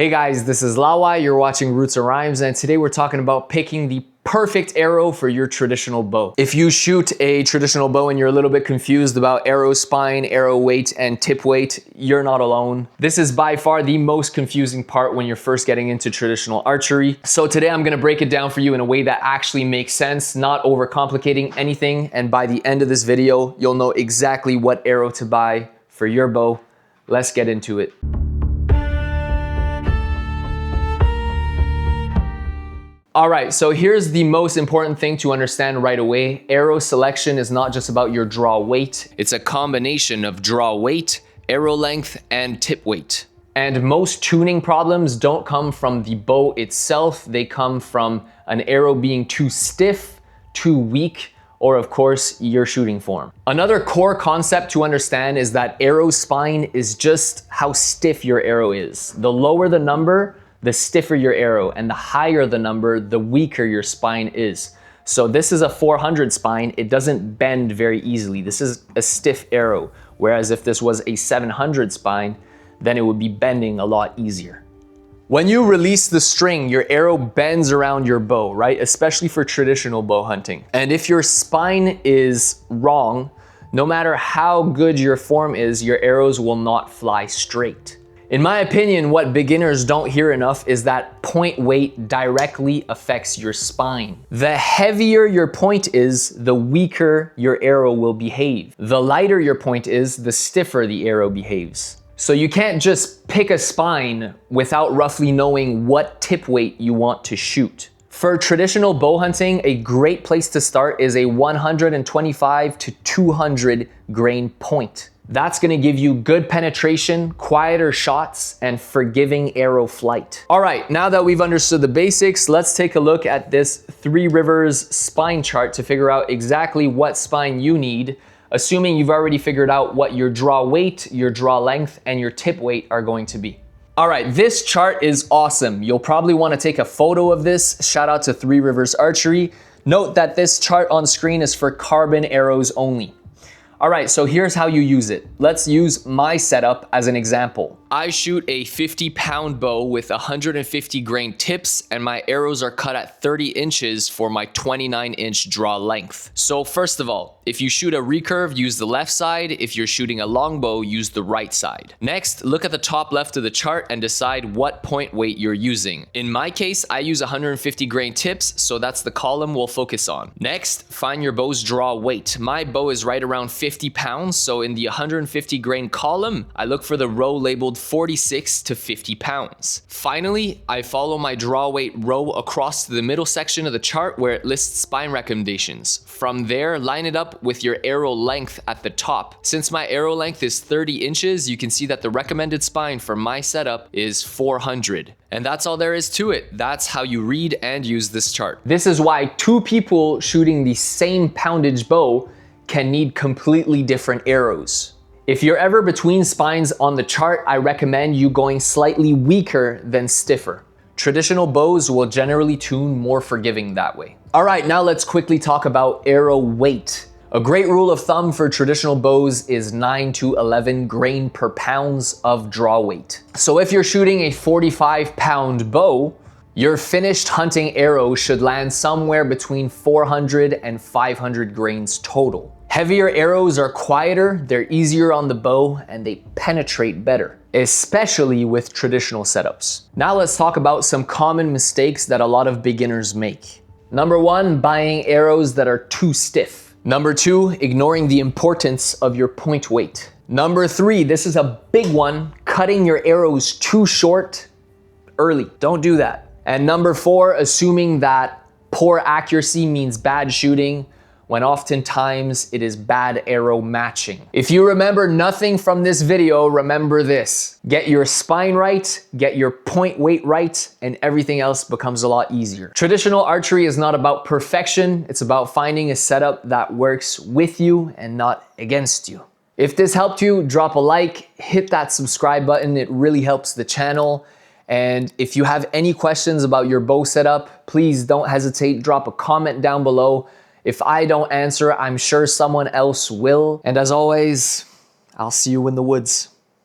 Hey guys, this is Lawai, you're watching Roots and Rhymes, and today we're talking about picking the perfect arrow for your traditional bow. If you shoot a traditional bow and you're a little bit confused about arrow spine, arrow weight, and tip weight, you're not alone. This is by far the most confusing part when you're first getting into traditional archery. So today I'm gonna break it down for you in a way that actually makes sense, not overcomplicating anything, and by the end of this video, you'll know exactly what arrow to buy for your bow. Let's get into it. All right, so here's the most important thing to understand right away. Arrow selection is not just about your draw weight. It's a combination of draw weight, arrow length, and tip weight. And most tuning problems don't come from the bow itself. They come from an arrow being too stiff, too weak, or of course, your shooting form. Another core concept to understand is that arrow spine is just how stiff your arrow is. The lower the number, the stiffer your arrow, and the higher the number, the weaker your spine is. So this is a 400 spine, it doesn't bend very easily. This is a stiff arrow, whereas if this was a 700 spine, then it would be bending a lot easier. When you release the string, your arrow bends around your bow, right? Especially for traditional bow hunting. And if your spine is wrong, no matter how good your form is, your arrows will not fly straight. In my opinion, what beginners don't hear enough is that point weight directly affects your spine. The heavier your point is, the weaker your arrow will behave. The lighter your point is, the stiffer the arrow behaves. So you can't just pick a spine without roughly knowing what tip weight you want to shoot. For traditional bow hunting, a great place to start is a 125 to 200 grain point. That's gonna give you good penetration, quieter shots, and forgiving arrow flight. All right, now that we've understood the basics, let's take a look at this Three Rivers spine chart to figure out exactly what spine you need, assuming you've already figured out what your draw weight, your draw length, and your tip weight are going to be. All right, this chart is awesome. You'll probably wanna take a photo of this. Shout out to Three Rivers Archery. Note that this chart on screen is for carbon arrows only. All right, so here's how you use it. Let's use my setup as an example. I shoot a 50-pound bow with 150 grain tips, and my arrows are cut at 30 inches for my 29-inch draw length. So first of all, if you shoot a recurve, use the left side. If you're shooting a longbow, use the right side. Next, look at the top left of the chart and decide what point weight you're using. In my case, I use 150 grain tips, so that's the column we'll focus on. Next, find your bow's draw weight. My bow is right around 50 pounds, so in the 150 grain column, I look for the row labeled 46 to 50 pounds. Finally, I follow my draw weight row across to the middle section of the chart where it lists spine recommendations. From there, line it up with your arrow length at the top. Since my arrow length is 30 inches, you can see that the recommended spine for my setup is 400. And that's all there is to it. That's how you read and use this chart. This is why two people shooting the same poundage bow can need completely different arrows. If you're ever between spines on the chart, I recommend you going slightly weaker than stiffer. Traditional bows will generally tune more forgiving that way. All right, now let's quickly talk about arrow weight. A great rule of thumb for traditional bows is 9 to 11 grain per pounds of draw weight. So if you're shooting a 45-pound bow, your finished hunting arrow should land somewhere between 400 and 500 grains total. Heavier arrows are quieter, they're easier on the bow, and they penetrate better, especially with traditional setups. Now let's talk about some common mistakes that a lot of beginners make. Number one, buying arrows that are too stiff. Number two, ignoring the importance of your point weight. Number three, this is a big one, cutting your arrows too short early. Don't do that. And number four, assuming that poor accuracy means bad shooting, when oftentimes it is bad arrow matching. If you remember nothing from this video, remember this. Get your spine right, get your point weight right, and everything else becomes a lot easier. Traditional archery is not about perfection, it's about finding a setup that works with you and not against you. If this helped you, drop a like, hit that subscribe button, it really helps the channel. And if you have any questions about your bow setup, please don't hesitate, drop a comment down below. If I don't answer, I'm sure someone else will. And as always, I'll see you in the woods.